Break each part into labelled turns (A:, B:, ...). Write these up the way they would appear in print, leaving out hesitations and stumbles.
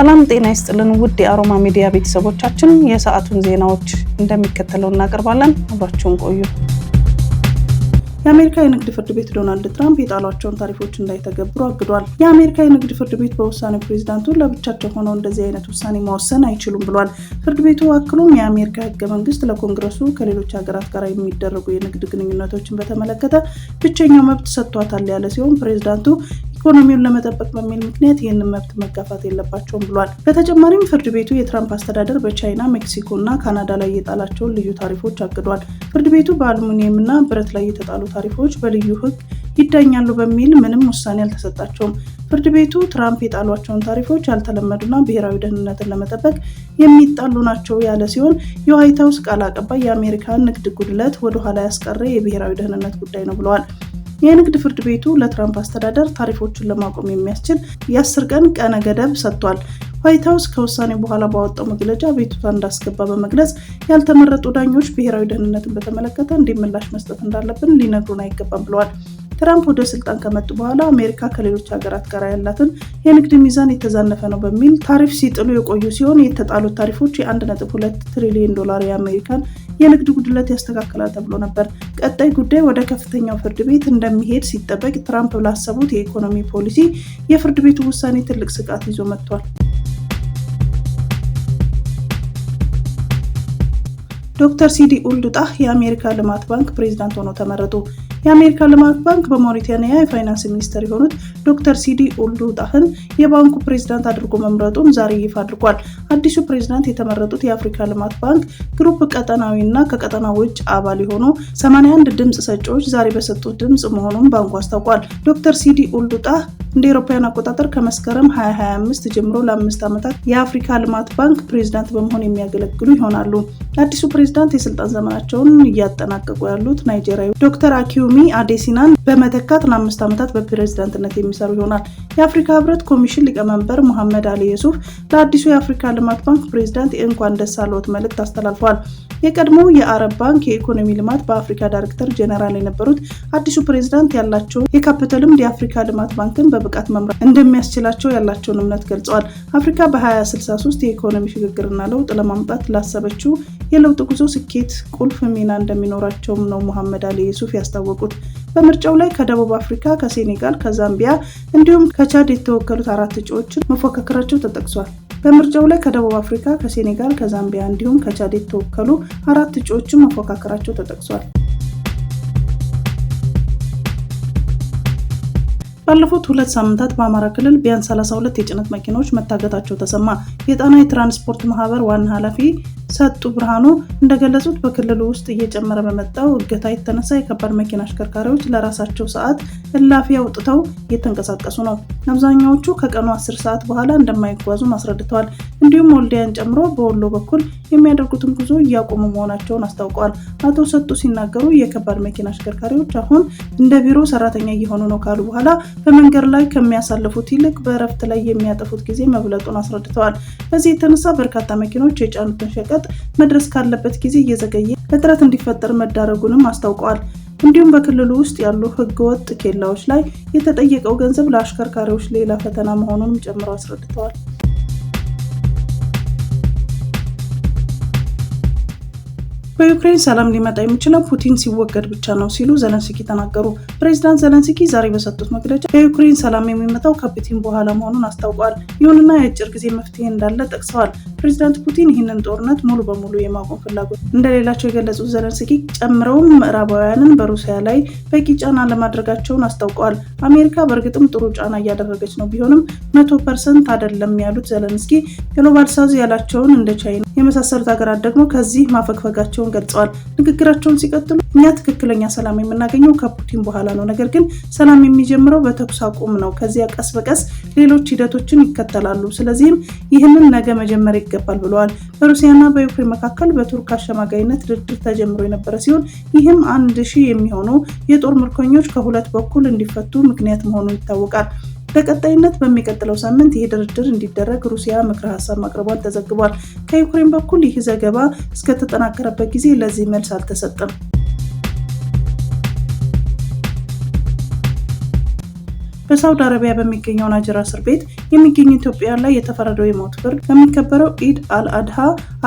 A: ሰላም ጤና ይስጥልን ውድ የአሮማ ሚዲያ ቤተሰቦቻችን የሰዓቱን ዜናዎች እንደሚከተለው እናቀርባለን። አብራችሁን ቆዩ። የአሜሪካ የንግድ ፍርድ ቤት ዶናልድ ትራምፕ የጣሏቸውን ታሪፎች እንዳይተገብሩ አግዷል። የአሜሪካ የንግድ ፍርድ ቤት በውሳኔው ፕሬዝዳንቱ ለብቻቸው ሆነው እንደዚህ አይነት ውሳኔ መወሰን አይችሉም ብሏል። ፍርድ ቤቱ አክሎም የአሜሪካ ሕገ መንግስት ለኮንግረሱ ከሌሎች ሀገራት ጋር የሚደረጉ የንግድ ግንኙነቶችን በተመለከተ ብቸኛው መብት ሰጥቷታል ያለ ሲሆን ፕሬዝዳንቱ ኢኮኖሚውን ለመጠበቅ በሚል ምክንያት ይህንን መብት መጋፋት የለባቸውም ብሏል። በተጨማሪም ፍርድ ቤቱ የትራምፕ አስተዳደር በቻይና፣ ሜክሲኮ እና ካናዳ ላይ የጣላቸውን ልዩ ታሪፎች አግዷል። ፍርድ ቤቱ በአሉሚኒየም እና ብረት ላይ የተጣሉ ታሪፎች በልዩ ህግ ይዳኛሉ በሚል ምንም ውሳኔ አልተሰጣቸውም። ፍርድ ቤቱ ትራምፕ የጣሏቸውን ታሪፎች ያልተለመዱና ብሔራዊ ደህንነትን ለመጠበቅ የሚጣሉ ናቸው ያለ ሲሆን የዋይት ሀውስ ቃል አቀባይ የአሜሪካን ንግድ ጉድለት ወደኋላ ያስቀረ የብሔራዊ ደህንነት ጉዳይ ነው ብለዋል። የንግድ ፍርድ ቤቱ ለትራምፕ አስተዳደር ታሪፎችን ለማቆም የሚያስችል የ10 ቀን ቀነ ገደብ ሰጥቷል። ዋይት ሀውስ ከውሳኔ በኋላ ባወጣው መግለጫ ቤቱታ እንዳስገባ በመግለጽ ያልተመረጡ ዳኞች ብሔራዊ ደህንነትን በተመለከተ እንዲምላሽ መስጠት እንዳለብን ሊነግሩን አይገባም ብለዋል። ትራምፕ ወደ ስልጣን ከመጡ በኋላ አሜሪካ ከሌሎች ሀገራት ጋር ያላትን የንግድ ሚዛን የተዛነፈ ነው በሚል ታሪፍ ሲጥሉ የቆዩ ሲሆን የተጣሉት ታሪፎች የ1.2 ትሪሊዮን ዶላር የአሜሪካን የንግድ ጉድለት ያስተካክላል ተብሎ ነበር። ቀጣይ ጉዳይ ወደ ከፍተኛው ፍርድ ቤት እንደሚሄድ ሲጠበቅ ትራምፕ ላሰቡት የኢኮኖሚ ፖሊሲ የፍርድ ቤቱ ውሳኔ ትልቅ ስጋት ይዞ መጥቷል። ዶክተር ሲዲ ኡልዱጣህ የአሜሪካ ልማት ባንክ ፕሬዝዳንት ሆነው ተመረጡ። የአሜሪካ ልማት ባንክ በማውሪታኒያ የፋይናንስ ሚኒስትር የሆኑት ዶክተር ሲዲ ኡልዱጣህን የባንኩ ፕሬዝዳንት አድርጎ መምረጡን ዛሬ ይፋ አድርጓል። አዲሱ ፕሬዝዳንት የተመረጡት የአፍሪካ ልማት ባንክ ግሩፕ ቀጠናዊና ከቀጠናው ውጭ አባል የሆኑ 81 ድምጽ ሰጪዎች ዛሬ በሰጡት ድምጽ መሆኑን ባንኩ አስታውቋል። ዶክተር ሲዲ ኡልዱጣህ እንደ አውሮፓውያን አቆጣጠር ከመስከረም 2025 ጀምሮ ለ5 ዓመታት የአፍሪካ ልማት ባንክ ፕሬዝዳንት በመሆን የሚያገለግሉ ይሆናሉ። አዲሱ ፕሬዝዳንት የስልጣን ዘመናቸውን እያጠናቀቁ ያሉት ናይጄሪያዊ ዶክተር አኪዩሚ አዴሲናን በመተካት ለ5 ዓመታት በፕሬዝዳንትነት የሚሰሩ ይሆናል። የአፍሪካ ህብረት ኮሚሽን ሊቀመንበር መሐመድ አሊ ዩሱፍ ለአዲሱ የአፍሪካ ልማት ባንክ ፕሬዝዳንት እንኳን ደስ አለዎት መልእክት አስተላልፈዋል። የቀድሞው የአረብ ባንክ የኢኮኖሚ ልማት በአፍሪካ ዳይሬክተር ጄኔራል የነበሩት አዲሱ ፕሬዝዳንት ያላቸው የካፒታል ልምድ የአፍሪካ ልማት ባንክን በብቃት መምራት እንደሚያስችላቸው ያላቸውን እምነት ገልጸዋል። አፍሪካ በ2063 የኢኮኖሚ ሽግግርና ለውጥ ለማምጣት ላሰበችው የለውጥ ጉዞ ስኬት ቁልፍ ሚና እንደሚኖራቸውም ነው መሐመድ አሊ ዩሱፍ ያስታወቁት። በምርጫው ላይ ከደቡብ አፍሪካ፣ ከሴኔጋል፣ ከዛምቢያ እንዲሁም ከቻድ የተወከሉት 4 እጩዎችን መፎካከራቸው ተጠቅሷል። በምርጫው ላይ ከደቡብ አፍሪካ፣ ከሴኔጋል፣ ከዛምቢያ እንዲሁም ከቻድ የተወከሉ 4 እጩዎችን መፎካከራቸው ተጠቅሷል። ባለፉት 2 ሳምንታት በአማራ ክልል ቢያንስ 32 የጭነት መኪናዎች መታገታቸው ተሰማ። የጣና የትራንስፖርት ማህበር ዋና ኃላፊ ሰጡ ብርሃኑ እንደገለጹት በክልሉ ውስጥ እየጨመረ በመጣው እገታ የተነሳ የከባድ መኪና አሽከርካሪዎች ለራሳቸው ሰዓት እላፊ አውጥተው እየተንቀሳቀሱ ነው። አብዛኛዎቹ ከቀኑ 10 ሰዓት በኋላ እንደማይጓዙ አስረድተዋል። እንዲሁም ወልዲያን ጨምሮ በወሎ በኩል የሚያደርጉትን ጉዞ እያቆሙ መሆናቸውን አስታውቀዋል። አቶ ሰጡ ሲናገሩ የከባድ መኪና አሽከርካሪዎች አሁን እንደ ቢሮ ሰራተኛ እየሆኑ ነው ካሉ በኋላ በመንገድ ላይ ከሚያሳልፉት ይልቅ በእረፍት ላይ የሚያጠፉት ጊዜ መብለጡን አስረድተዋል። በዚህ የተነሳ በርካታ መኪኖች የጫኑትን ሸቀጥ መድረስ ካለበት ጊዜ እየዘገየ እጥረት እንዲፈጠር መዳረጉንም አስታውቀዋል። እንዲሁም በክልሉ ውስጥ ያሉ ህገወጥ ኬላዎች ላይ የተጠየቀው ገንዘብ ለአሽከርካሪዎች ሌላ ፈተና መሆኑንም ጨምረው አስረድተዋል። በዩክሬን ሰላም ሊመጣ የሚችለው ፑቲን ሲወገድ ብቻ ነው ሲሉ ዘለንስኪ ተናገሩ። ፕሬዝዳንት ዘለንስኪ ዛሬ በሰጡት መግለጫ የዩክሬን ሰላም የሚመጣው ከፑቲን በኋላ መሆኑን አስታውቀዋል። ይሁንና የአጭር ጊዜ መፍትሄ እንዳለ ጠቅሰዋል። ፕሬዝዳንት ፑቲን ይህንን ጦርነት ሙሉ በሙሉ የማቆም ፍላጎት እንደሌላቸው የገለጹት ዘለንስኪ ጨምረውም ምዕራባውያንን በሩሲያ ላይ በቂ ጫና ለማድረጋቸውን አስታውቀዋል። አሜሪካ በእርግጥም ጥሩ ጫና እያደረገች ነው፣ ቢሆንም 100% አይደለም ያሉት ዘለንስኪ ግሎባል ሳውዝ ያላቸውን እንደ ቻይና የመሳሰሉት ሀገራት ደግሞ ከዚህ ማፈግፈጋቸውን ገልጸዋል። ንግግራቸውን ሲቀጥሉ እኛ ትክክለኛ ሰላም የምናገኘው ከፑቲን በኋላ ነው፣ ነገር ግን ሰላም የሚጀምረው በተኩስ አቁም ነው። ከዚያ ቀስ በቀስ ሌሎች ሂደቶችን ይከተላሉ። ስለዚህም ይህንን ነገ መጀመር ይገባል ብለዋል። በሩሲያና በዩክሬን መካከል በቱርክ አሸማጋይነት ድርድር ተጀምሮ የነበረ ሲሆን ይህም 1000 የሚሆኑ የጦር ምርኮኞች ከሁለት በኩል እንዲፈቱ ምክንያት መሆኑ ይታወቃል። በቀጣይነት በሚቀጥለው ሳምንት ይህ ድርድር እንዲደረግ ሩሲያ ምክረ ሀሳብ ማቅረቧን ተዘግቧል። ከዩክሬን በኩል ይህ ዘገባ እስከተጠናከረበት ጊዜ ለዚህ መልስ አልተሰጠም። በሳውዲ አረቢያ በሚገኘው ናጅራ እስር ቤት የሚገኙ ኢትዮጵያውያን ላይ የተፈረደው የሞት ፍርድ ከሚከበረው ኢድ አልአድሃ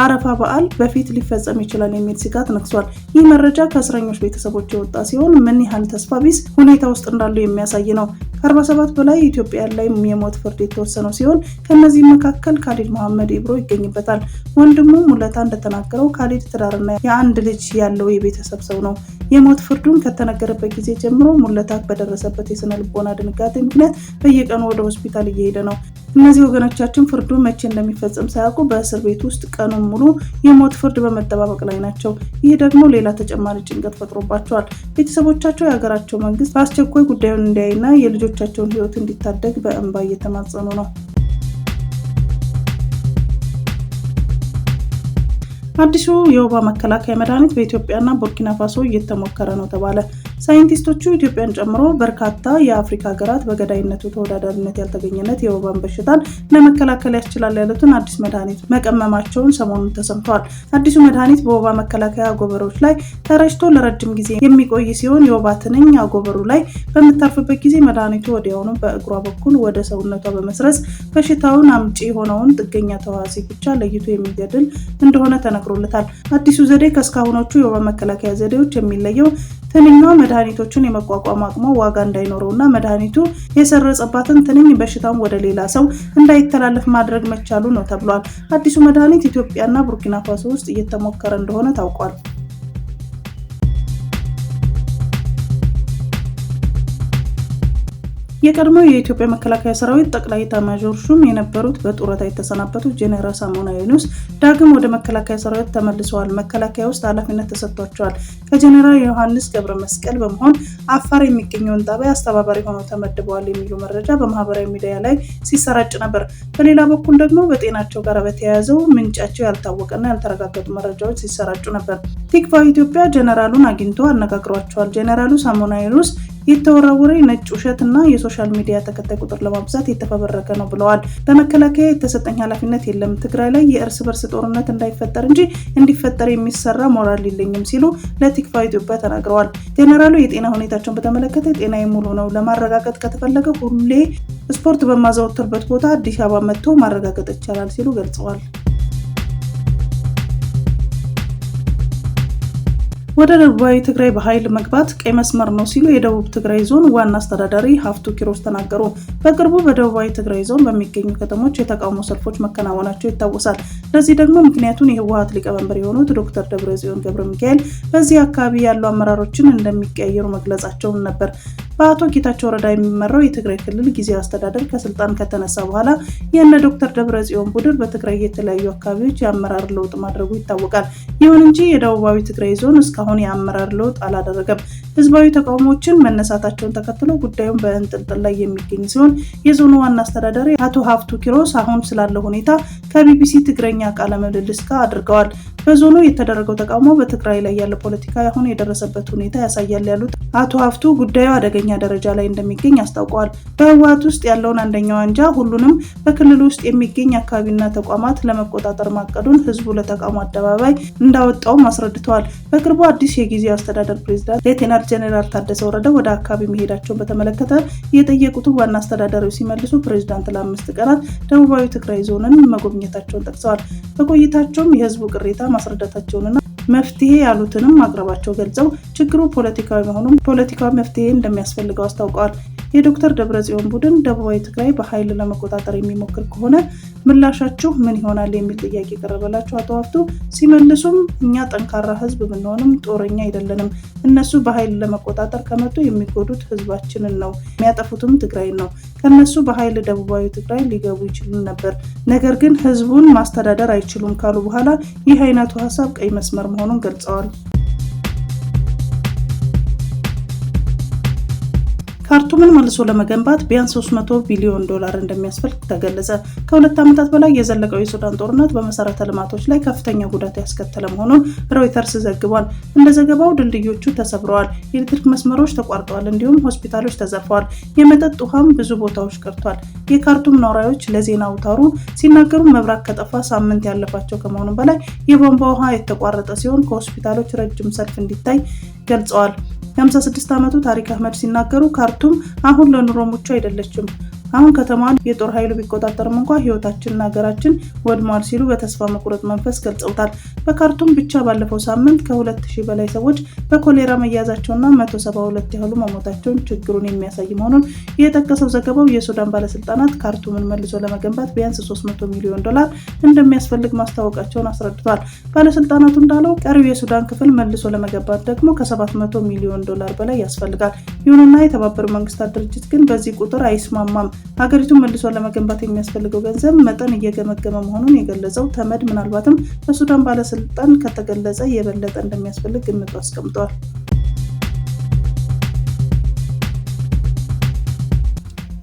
A: አረፋ በዓል በፊት ሊፈጸም ይችላል የሚል ስጋት ነግሷል። ይህ መረጃ ከእስረኞች ቤተሰቦች የወጣ ሲሆን ምን ያህል ተስፋ ቢስ ሁኔታ ውስጥ እንዳሉ የሚያሳይ ነው። ከ47 በላይ ኢትዮጵያውያን ላይ የሞት ፍርድ የተወሰነው ሲሆን ከነዚህ መካከል ካሊድ መሐመድ ኢብሮ ይገኝበታል። ወንድሙ ሙለታ እንደተናገረው ካሊድ ትዳርና የአንድ ልጅ ያለው የቤተሰብ ሰው ነው። የሞት ፍርዱን ከተነገረበት ጊዜ ጀምሮ ሙለታ በደረሰበት የስነ ልቦና ድንጋጤ ምክንያት በየቀኑ ወደ ሆስፒታል እየሄደ ነው። እነዚህ ወገኖቻችን ፍርዱ መቼ እንደሚፈጸም ሳያውቁ በእስር ቤት ውስጥ ቀኑን ሙሉ የሞት ፍርድ በመጠባበቅ ላይ ናቸው። ይህ ደግሞ ሌላ ተጨማሪ ጭንቀት ፈጥሮባቸዋል። ቤተሰቦቻቸው የሀገራቸው መንግስት በአስቸኳይ ጉዳዩን እንዲያይና የልጆቻቸውን ሕይወት እንዲታደግ በእንባ እየተማጸኑ ነው። አዲሱ የወባ መከላከያ መድኃኒት በኢትዮጵያና ቡርኪና ፋሶ እየተሞከረ ነው ተባለ። ሳይንቲስቶቹ ኢትዮጵያን ጨምሮ በርካታ የአፍሪካ ሀገራት በገዳይነቱ ተወዳዳሪነት ያልተገኘለት የወባን በሽታን ለመከላከል ያስችላል ያሉትን አዲስ መድኃኒት መቀመማቸውን ሰሞኑን ተሰምተዋል። አዲሱ መድኃኒት በወባ መከላከያ አጎበሮች ላይ ተረጭቶ ለረጅም ጊዜ የሚቆይ ሲሆን የወባ ትንኝ አጎበሩ ላይ በምታርፍበት ጊዜ መድኃኒቱ ወዲያውኑ በእግሯ በኩል ወደ ሰውነቷ በመስረጽ በሽታውን አምጪ የሆነውን ጥገኛ ተዋሲ ብቻ ለይቶ የሚገድል እንደሆነ ተነግሮለታል። አዲሱ ዘዴ ከእስካሁኖቹ የወባ መከላከያ ዘዴዎች የሚለየው ትንኟ መድኃኒቶቹን የመቋቋም አቅሟ ዋጋ እንዳይኖረውና መድኃኒቱ የሰረጸባትን ትንኝ በሽታውን ወደ ሌላ ሰው እንዳይተላለፍ ማድረግ መቻሉ ነው ተብሏል። አዲሱ መድኃኒት ኢትዮጵያና ቡርኪና ፋሶ ውስጥ እየተሞከረ እንደሆነ ታውቋል። የቀድሞው የኢትዮጵያ መከላከያ ሰራዊት ጠቅላይ ኤታማዦር ሹም የነበሩት በጡረታ የተሰናበቱት ጄኔራል ሳሞራ የኑስ ዳግም ወደ መከላከያ ሰራዊት ተመልሰዋል። መከላከያ ውስጥ ኃላፊነት ተሰጥቷቸዋል። ከጄኔራል ዮሐንስ ገብረ መስቀል በመሆን አፋር የሚገኘውን ጣቢያ አስተባባሪ ሆነው ተመድበዋል የሚሉ መረጃ በማህበራዊ ሚዲያ ላይ ሲሰራጭ ነበር። በሌላ በኩል ደግሞ በጤናቸው ጋር በተያያዘው ምንጫቸው ያልታወቀና ያልተረጋገጡ መረጃዎች ሲሰራጩ ነበር። ቲክቫ ኢትዮጵያ ጄኔራሉን አግኝቶ አነጋግሯቸዋል። ጄኔራሉ ሳሞራ የኑስ የተወረወረ ነጭ ውሸት እና የሶሻል ሚዲያ ተከታይ ቁጥር ለማብዛት የተፈበረከ ነው ብለዋል። በመከላከያ የተሰጠኝ ኃላፊነት የለም፣ ትግራይ ላይ የእርስ በርስ ጦርነት እንዳይፈጠር እንጂ እንዲፈጠር የሚሰራ ሞራል የለኝም ሲሉ ለቲክቫ ኢትዮጵያ ተናግረዋል። ጄኔራሉ የጤና ሁኔታቸውን በተመለከተ ጤናዬ ሙሉ ነው፣ ለማረጋገጥ ከተፈለገ ሁሌ ስፖርት በማዘወትርበት ቦታ አዲስ አበባ መጥቶ ማረጋገጥ ይቻላል ሲሉ ገልጸዋል። ወደ ደቡባዊ ትግራይ በኃይል መግባት ቀይ መስመር ነው ሲሉ የደቡብ ትግራይ ዞን ዋና አስተዳዳሪ ሀፍቱ ኪሮስ ተናገሩ። በቅርቡ በደቡባዊ ትግራይ ዞን በሚገኙ ከተሞች የተቃውሞ ሰልፎች መከናወናቸው ይታወሳል። ለዚህ ደግሞ ምክንያቱን የህወሓት ሊቀመንበር የሆኑት ዶክተር ደብረጽዮን ገብረ ሚካኤል በዚህ አካባቢ ያሉ አመራሮችን እንደሚቀያየሩ መግለጻቸውን ነበር። በአቶ ጌታቸው ረዳ የሚመራው የትግራይ ክልል ጊዜያዊ አስተዳደር ከስልጣን ከተነሳ በኋላ የእነ ዶክተር ደብረጽዮን ቡድን በትግራይ የተለያዩ አካባቢዎች የአመራር ለውጥ ማድረጉ ይታወቃል። ይሁን እንጂ የደቡባዊ ትግራይ ዞን እስካሁን የአመራር ለውጥ አላደረገም። ህዝባዊ ተቃውሞችን መነሳታቸውን ተከትሎ ጉዳዩን በእንጥልጥል ላይ የሚገኝ ሲሆን የዞኑ ዋና አስተዳዳሪ አቶ ሀፍቱ ኪሮስ አሁን ስላለው ሁኔታ ከቢቢሲ ትግረኛ ቃለ ምልልስ ጋር አድርገዋል። በዞኑ የተደረገው ተቃውሞ በትግራይ ላይ ያለው ፖለቲካ አሁን የደረሰበት ሁኔታ ያሳያል ያሉት አቶ ሀፍቱ ጉዳዩ አደገኛ ደረጃ ላይ እንደሚገኝ አስታውቀዋል። በህወሓት ውስጥ ያለውን አንደኛው አንጃ ሁሉንም በክልሉ ውስጥ የሚገኝ አካባቢና ተቋማት ለመቆጣጠር ማቀዱን ህዝቡ ለተቃውሞ አደባባይ እንዳወጣውም አስረድተዋል። በቅርቡ አዲስ የጊዜያዊ አስተዳደር ፕሬዝዳንት ሌተናል ጄኔራል ታደሰ ወረደ ወደ አካባቢ መሄዳቸውን በተመለከተ የጠየቁት ዋና አስተዳዳሪው ሲመልሱ ፕሬዝዳንት ለ5 ቀናት ደቡባዊ ትግራይ ዞንን መጎብኘታቸውን ጠቅሰዋል። በቆይታቸውም የህዝቡ ቅሬታ ማስረዳታቸውንና መፍትሄ ያሉትንም ማቅረባቸው ገልጸው ችግሩ ፖለቲካዊ መሆኑን ፖለቲካዊ መፍትሄ እንደሚያስፈልገው አስታውቀዋል። የዶክተር ደብረጽዮን ቡድን ደቡባዊ ትግራይ በኃይል ለመቆጣጠር የሚሞክር ከሆነ ምላሻችሁ ምን ይሆናል የሚል ጥያቄ ቀረበላቸው። አቶ ሀፍቱ ሲመልሱም እኛ ጠንካራ ህዝብ ብንሆንም ጦረኛ አይደለንም። እነሱ በኃይል ለመቆጣጠር ከመጡ የሚጎዱት ህዝባችንን ነው፣ የሚያጠፉትም ትግራይን ነው። ከነሱ በኃይል ደቡባዊ ትግራይ ሊገቡ ይችሉ ነበር፣ ነገር ግን ህዝቡን ማስተዳደር አይችሉም ካሉ በኋላ ይህ አይነቱ ሀሳብ ቀይ መስመር መሆኑን ገልጸዋል። ካርቱምን መልሶ ለመገንባት ቢያንስ $300 ቢሊዮን እንደሚያስፈልግ ተገለጸ። ከ2 ዓመታት በላይ የዘለቀው የሱዳን ጦርነት በመሰረተ ልማቶች ላይ ከፍተኛ ጉዳት ያስከተለ መሆኑን ሮይተርስ ዘግቧል። እንደ ዘገባው ድልድዮቹ ተሰብረዋል፣ የኤሌክትሪክ መስመሮች ተቋርጠዋል፣ እንዲሁም ሆስፒታሎች ተዘርፈዋል። የመጠጥ ውሃም ብዙ ቦታዎች ቀርቷል። የካርቱም ነዋሪዎች ለዜና አውታሩ ሲናገሩ መብራት ከጠፋ ሳምንት ያለፋቸው ከመሆኑ በላይ የቧንቧ ውሃ የተቋረጠ ሲሆን ከሆስፒታሎች ረጅም ሰልፍ እንዲታይ ገልጸዋል። የ56 ዓመቱ ታሪክ አህመድ ሲናገሩ ካርቱም አሁን ለኑሮ ምቹ አይደለችም። አሁን ከተማዋን የጦር ኃይሉ ቢቆጣጠርም እንኳን ህይወታችንና ሀገራችን ወድሟል ሲሉ በተስፋ መቁረጥ መንፈስ ገልጸውታል። በካርቱም ብቻ ባለፈው ሳምንት ከ2000 በላይ ሰዎች በኮሌራ መያዛቸውና 172 ያህሉ መሞታቸውን ችግሩን የሚያሳይ መሆኑን የጠቀሰው ዘገባው የሱዳን ባለስልጣናት ካርቱምን መልሶ ለመገንባት ቢያንስ $300 ሚሊዮን እንደሚያስፈልግ ማስታወቃቸውን አስረድቷል። ባለስልጣናቱ እንዳለው ቀሪው የሱዳን ክፍል መልሶ ለመገንባት ደግሞ ከ$700 ሚሊዮን በላይ ያስፈልጋል። ይሁንና የተባበሩት መንግስታት ድርጅት ግን በዚህ ቁጥር አይስማማም። ሀገሪቱን መልሶ ለመገንባት የሚያስፈልገው ገንዘብ መጠን እየገመገመ መሆኑን የገለጸው ተመድ ምናልባትም በሱዳን ባለስልጣን ከተገለጸ የበለጠ እንደሚያስፈልግ ግምት አስቀምጧል።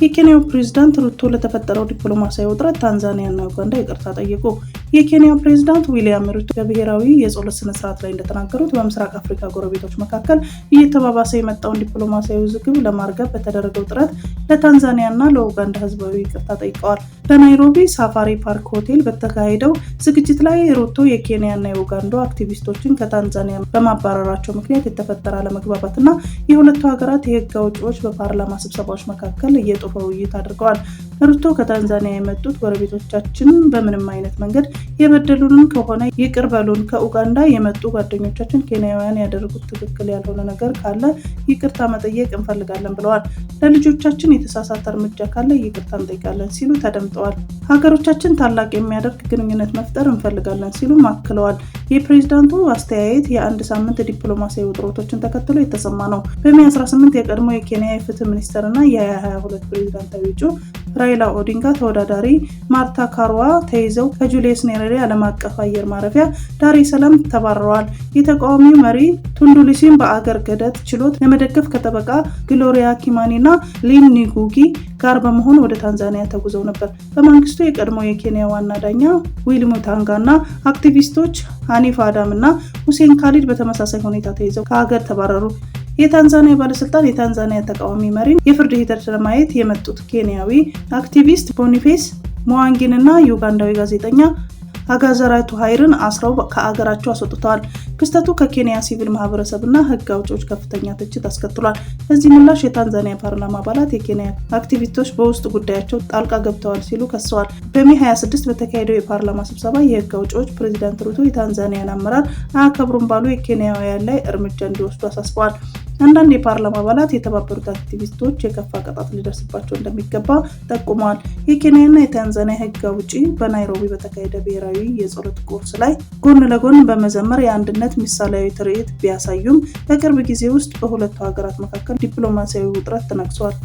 A: የኬንያው ፕሬዝዳንት ሩቶ ለተፈጠረው ዲፕሎማሲያዊ ውጥረት ታንዛኒያና ዩጋንዳ ይቅርታ ጠየቁ። የኬንያው ፕሬዝዳንት ዊሊያም ሩቶ በብሔራዊ የጸሎት ስነ ስርዓት ላይ እንደተናገሩት በምስራቅ አፍሪካ ጎረቤቶች መካከል እየተባባሰ የመጣውን ዲፕሎማሲያዊ ውዝግብ ለማርገብ በተደረገው ጥረት ለታንዛኒያና ለኡጋንዳ ህዝባዊ ይቅርታ ጠይቀዋል። በናይሮቢ ሳፋሪ ፓርክ ሆቴል በተካሄደው ዝግጅት ላይ ሩቶ የኬንያና የኡጋንዳ አክቲቪስቶችን ከታንዛኒያ በማባረራቸው ምክንያት የተፈጠረ አለመግባባትና የሁለቱ ሀገራት የህግ አውጪዎች በፓርላማ ስብሰባዎች መካከል እየጦፈ ውይይት አድርገዋል። ሩቶ ከታንዛኒያ የመጡት ጎረቤቶቻችን በምንም አይነት መንገድ የበደሉንን ከሆነ ይቅር በሉን፣ ከኡጋንዳ የመጡ ጓደኞቻችን ኬንያውያን ያደረጉት ትክክል ያልሆነ ነገር ካለ ይቅርታ መጠየቅ እንፈልጋለን ብለዋል። ለልጆቻችን የተሳሳተ እርምጃ ካለ ይቅርታ እንጠይቃለን ሲሉ ተደምጠዋል። ሀገሮቻችን ታላቅ የሚያደርግ ግንኙነት መፍጠር እንፈልጋለን ሲሉ አክለዋል። የፕሬዝዳንቱ አስተያየት የአንድ ሳምንት ዲፕሎማሲያዊ ውጥረቶችን ተከትሎ የተሰማ ነው። በሜይ 18 የቀድሞ የኬንያ የፍትህ ሚኒስትርና የ2022 ፕሬዝዳንታዊ እጩ ራይላ ኦዲንጋ ተወዳዳሪ ማርታ ካሩዋ ተይዘው ከጁሊየስ ኔሬሬ ዓለም አቀፍ አየር ማረፊያ ዳሬ ሰላም ተባረዋል። የተቃዋሚው መሪ ቱንዱ ሊሲን በአገር ገደት ችሎት ለመደገፍ ከጠበቃ ግሎሪያ ኪማኒና ሊን ኒጉጊ ጋር በመሆን ወደ ታንዛኒያ ተጉዘው ነበር። በመንግስቱ የቀድሞ የኬንያ ዋና ዳኛ ዊል ሙታንጋና አክቲቪስቶች ሃኒፍ አዳም እና ሁሴን ካሊድ በተመሳሳይ ሁኔታ ተይዘው ከሀገር ተባረሩ። የታንዛኒያ ባለስልጣን የታንዛኒያ ተቃዋሚ መሪን የፍርድ ሂደት ለማየት የመጡት ኬንያዊ አክቲቪስት ቦኒፌስ ሙዋንጊን እና ዩጋንዳዊ ጋዜጠኛ አጋዘራቱ ሃይርን አስረው ከአገራቸው አስወጥተዋል። ክስተቱ ከኬንያ ሲቪል ማህበረሰብና ህግ አውጪዎች ከፍተኛ ትችት አስከትሏል። በዚህ ምላሽ የታንዛኒያ ፓርላማ አባላት የኬንያ አክቲቪስቶች በውስጥ ጉዳያቸው ጣልቃ ገብተዋል ሲሉ ከሰዋል። በሜይ 26 በተካሄደው የፓርላማ ስብሰባ የህግ አውጪዎች ፕሬዝዳንት ሩቶ የታንዛኒያን አመራር አያከብሩም ባሉ የኬንያውያን ላይ እርምጃ እንዲወስዱ አሳስበዋል። አንዳንድ የፓርላማ አባላት የተባበሩት አክቲቪስቶች የከፋ ቅጣት ሊደርስባቸው እንደሚገባ ጠቁመዋል። የኬንያና የታንዛኒያ ህግ አውጪ በናይሮቢ በተካሄደ ብሔራዊ የጸሎት ቁርስ ላይ ጎን ለጎን በመዘመር የአንድነት ምሳሌያዊ ትርኢት ቢያሳዩም በቅርብ ጊዜ ውስጥ በሁለቱ ሀገራት መካከል ዲፕሎማሲያዊ ውጥረት ተነግሷል።